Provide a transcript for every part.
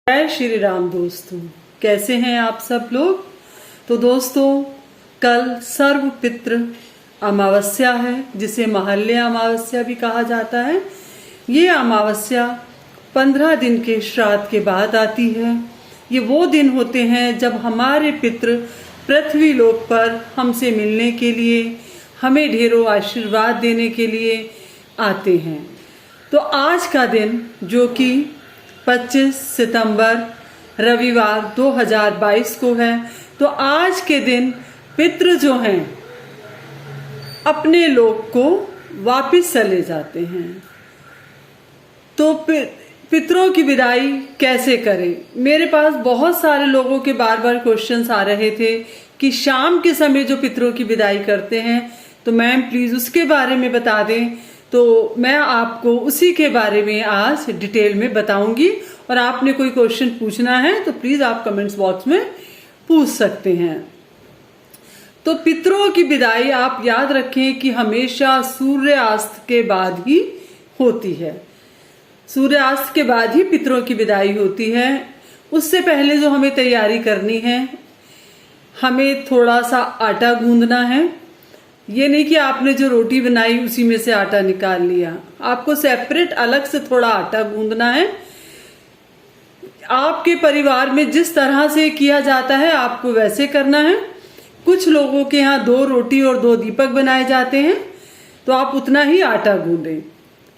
जय श्री राम दोस्तों, कैसे हैं आप सब लोग। तो दोस्तों, कल सर्व पितृ अमावस्या है, जिसे महालय अमावस्या भी कहा जाता है। ये अमावस्या 15 दिन के श्राद्ध के बाद आती है। ये वो दिन होते हैं जब हमारे पितृ पृथ्वी लोक पर हमसे मिलने के लिए, हमें ढेरों आशीर्वाद देने के लिए आते हैं। तो आज का दिन, जो कि 25 सितंबर रविवार 2022 को है, तो आज के दिन पितृ जो हैं अपने लोक को वापिस चले जाते हैं। तो पितरों की विदाई कैसे करें। मेरे पास बहुत सारे लोगों के बार बार क्वेश्चंस आ रहे थे कि शाम के समय जो पितरों की विदाई करते हैं, तो मैम प्लीज उसके बारे में बता दें। तो मैं आपको उसी के बारे में आज डिटेल में बताऊंगी, और आपने कोई क्वेश्चन पूछना है तो प्लीज आप कमेंट्स बॉक्स में पूछ सकते हैं। तो पितरों की विदाई आप याद रखें कि हमेशा सूर्यास्त के बाद ही होती है। सूर्यास्त के बाद ही पितरों की विदाई होती है। उससे पहले जो हमें तैयारी करनी है, हमें थोड़ा सा आटा गूंदना है। ये नहीं कि आपने जो रोटी बनाई उसी में से आटा निकाल लिया, आपको सेपरेट अलग से थोड़ा आटा गूंदना है। आपके परिवार में जिस तरह से किया जाता है आपको वैसे करना है। कुछ लोगों के यहाँ 2 रोटी और 2 दीपक बनाए जाते हैं, तो आप उतना ही आटा गूंदें।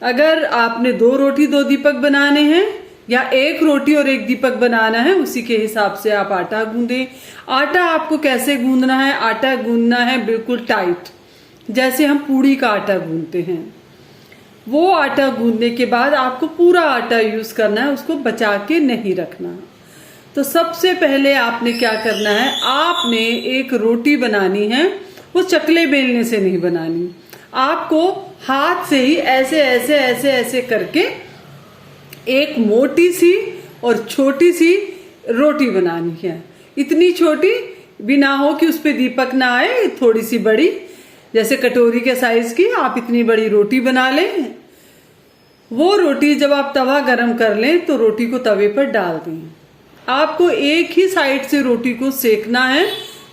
अगर आपने 2 रोटी 2 दीपक बनाने हैं या 1 रोटी और 1 दीपक बनाना है, उसी के हिसाब से आप आटा गूंदें। आटा आपको कैसे गूंदना है, आटा गूंदना है बिल्कुल टाइट, जैसे हम पूड़ी का आटा गूंदते हैं। वो आटा गूंदने के बाद आपको पूरा आटा यूज करना है, उसको बचा के नहीं रखना। तो सबसे पहले आपने क्या करना है, आपने एक रोटी बनानी है। वो चकले बेलने से नहीं बनानी, आपको हाथ से ही ऐसे ऐसे ऐसे ऐसे करके एक मोटी सी और छोटी सी रोटी बनानी है। इतनी छोटी भी ना हो कि उस पे दीपक ना आए, थोड़ी सी बड़ी, जैसे कटोरी के साइज की आप इतनी बड़ी रोटी बना लें। वो रोटी जब आप तवा गरम कर लें तो रोटी को तवे पर डाल दें। आपको एक ही साइड से रोटी को सेकना है,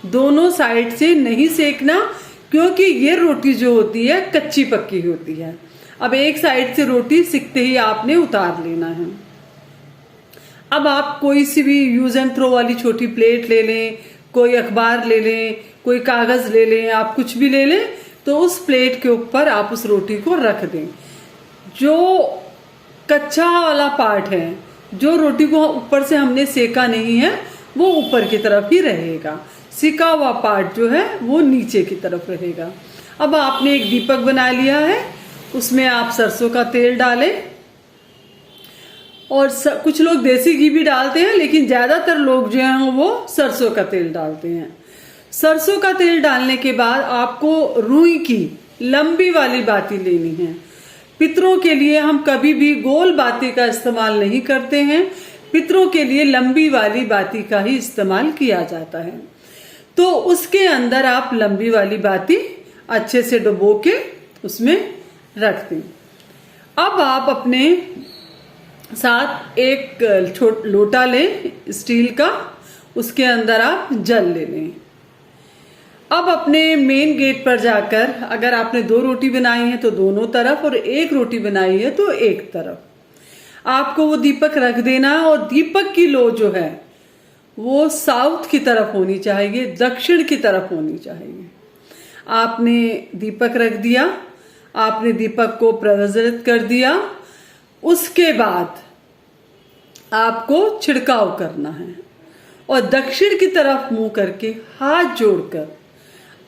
दोनों साइड से नहीं सेकना, क्योंकि ये रोटी जो होती है कच्ची पक्की होती है। अब एक साइड से रोटी सिकते ही आपने उतार लेना है। अब आप कोई सी भी यूज एंड थ्रो वाली छोटी प्लेट ले लें, कोई अखबार ले लें, कोई कागज ले लें, आप कुछ भी ले लें। तो उस प्लेट के ऊपर आप उस रोटी को रख दें। जो कच्चा वाला पार्ट है, जो रोटी को ऊपर से हमने सेका नहीं है, वो ऊपर की तरफ ही रहेगा। सिका हुआ पार्ट जो है वो नीचे की तरफ रहेगा। अब आपने एक दीपक बना लिया है, उसमें आप सरसों का तेल डालें, और कुछ लोग देसी घी भी डालते हैं, लेकिन ज्यादातर लोग जो हैं वो सरसों का तेल डालते हैं। सरसों का तेल डालने के बाद आपको रुई की लंबी वाली बाती लेनी है। पितरों के लिए हम कभी भी गोल बाती का इस्तेमाल नहीं करते हैं, पितरों के लिए लंबी वाली बाती का ही इस्तेमाल किया जाता है। तो उसके अंदर आप लंबी वाली बाती अच्छे से डुबो के उसमें रख दें। अब आप अपने साथ एक लोटा लें स्टील का, उसके अंदर आप जल ले लें। अब अपने मेन गेट पर जाकर, अगर आपने 2 रोटी बनाई है तो दोनों तरफ, और 1 रोटी बनाई है तो एक तरफ आपको वो दीपक रख देना। और दीपक की लो जो है वो साउथ की तरफ होनी चाहिए, दक्षिण की तरफ होनी चाहिए। आपने दीपक रख दिया, आपने दीपक को प्रज्वलित कर दिया। उसके बाद आपको छिड़काव करना है, और दक्षिण की तरफ मुंह करके हाथ जोड़कर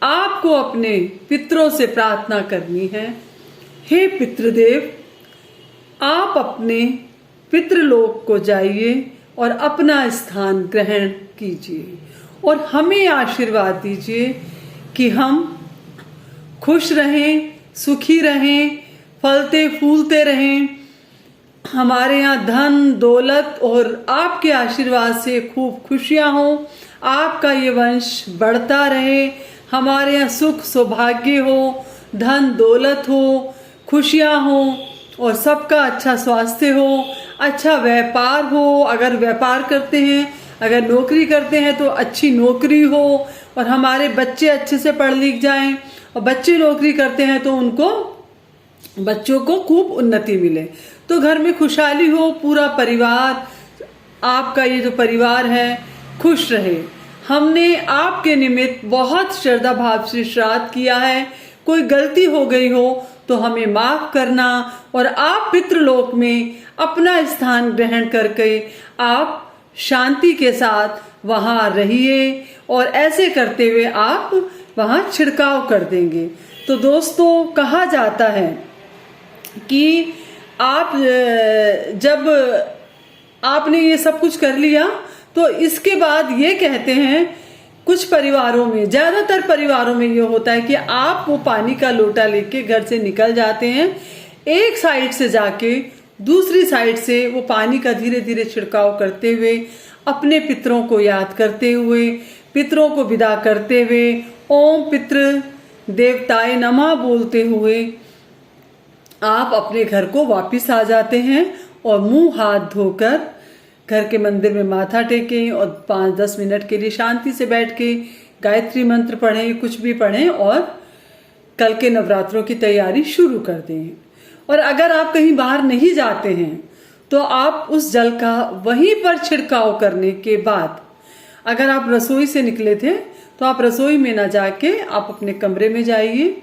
आपको अपने पितरों से प्रार्थना करनी है, हे पितृदेव, आप अपने पितृलोक को जाइए और अपना स्थान ग्रहण कीजिए, और हमें आशीर्वाद दीजिए कि हम खुश रहें, सुखी रहें, फलते फूलते रहें। हमारे यहाँ धन दौलत और आपके आशीर्वाद से खूब खुशियां हों, आपका ये वंश बढ़ता रहे। हमारे यहाँ सुख सौभाग्य हो, धन दौलत हो, खुशियां हो, और सबका अच्छा स्वास्थ्य हो। अच्छा व्यापार हो, अगर व्यापार करते हैं, अगर नौकरी करते हैं तो अच्छी नौकरी हो, और हमारे बच्चे अच्छे से पढ़ लिख जाएं, और बच्चे नौकरी करते हैं तो उनको बच्चों को खूब उन्नति मिले, तो घर में खुशहाली हो, पूरा परिवार, आपका ये जो परिवार है खुश रहे। हमने आपके निमित्त बहुत श्रद्धा भाव से श्राद्ध किया है, कोई गलती हो गई हो तो हमें माफ करना, और आप पितृलोक में अपना स्थान ग्रहण करके आप शांति के साथ वहां रहिए, और ऐसे करते हुए आप वहां छिड़काव कर देंगे। तो दोस्तों कहा जाता है कि आप जब आपने ये सब कुछ कर लिया तो इसके बाद ये कहते हैं, कुछ परिवारों में, ज्यादातर परिवारों में ये होता है कि आप वो पानी का लोटा लेके घर से निकल जाते हैं, एक साइड से जाके दूसरी साइड से वो पानी का धीरे धीरे छिड़काव करते हुए, अपने पितरों को याद करते हुए, पितरों को विदा करते हुए, ओम पितृ देवताय नमः बोलते हुए आप अपने घर को वापिस आ जाते हैं, और मुंह हाथ धोकर घर के मंदिर में माथा टेकें, और 5-10 मिनट के लिए शांति से बैठ के गायत्री मंत्र पढ़ें, कुछ भी पढ़ें, और कल के नवरात्रों की तैयारी शुरू कर दें। और अगर आप कहीं बाहर नहीं जाते हैं तो आप उस जल का वहीं पर छिड़काव करने के बाद, अगर आप रसोई से निकले थे तो आप रसोई में ना जाके आप अपने कमरे में जाइए,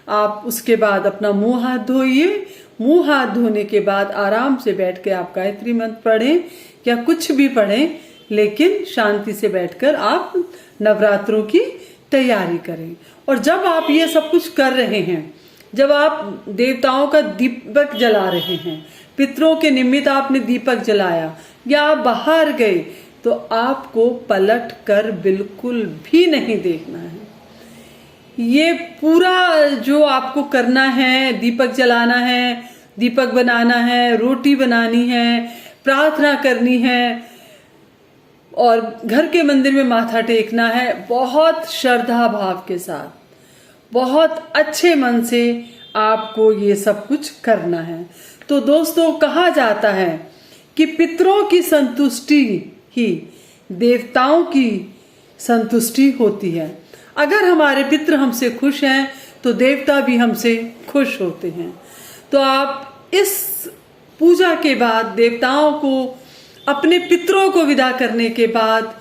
आप उसके बाद अपना मुंह हाथ धोइए, मुंह हाथ धोने के बाद आराम से बैठ के आप गायत्री मंत्र पढ़ें या कुछ भी पढ़ें, लेकिन शांति से बैठकर आप नवरात्रों की तैयारी करें। और जब आप ये सब कुछ कर रहे हैं, जब आप देवताओं का दीपक जला रहे हैं, पितरों के निमित्त आपने दीपक जलाया, या आप बाहर गए, तो आपको पलट कर बिल्कुल भी नहीं देखना है। ये पूरा जो आपको करना है, दीपक जलाना है, दीपक बनाना है, रोटी बनानी है, प्रार्थना करनी है, और घर के मंदिर में माथा टेकना है, बहुत श्रद्धा भाव के साथ, बहुत अच्छे मन से आपको ये सब कुछ करना है। तो दोस्तों कहा जाता है कि पितरों की संतुष्टि ही देवताओं की संतुष्टि होती है। अगर हमारे पितृ हमसे खुश हैं तो देवता भी हमसे खुश होते हैं। तो आप इस पूजा के बाद, देवताओं को, अपने पितरों को विदा करने के बाद,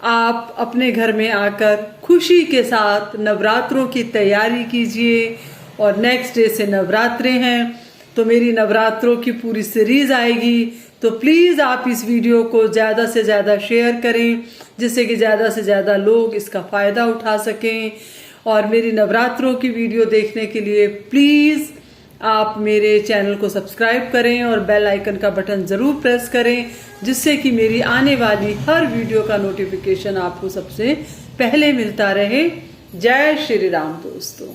आप अपने घर में आकर खुशी के साथ नवरात्रों की तैयारी कीजिए। और नेक्स्ट डे से नवरात्रे हैं, तो मेरी नवरात्रों की पूरी सीरीज आएगी, तो प्लीज़ आप इस वीडियो को ज़्यादा से ज़्यादा शेयर करें, जिससे कि ज़्यादा से ज़्यादा लोग इसका फ़ायदा उठा सकें। और मेरी नवरात्रों की वीडियो देखने के लिए प्लीज़ आप मेरे चैनल को सब्सक्राइब करें और बेल आइकन का बटन ज़रूर प्रेस करें, जिससे कि मेरी आने वाली हर वीडियो का नोटिफिकेशन आपको सबसे पहले मिलता रहे। जय श्री राम दोस्तों।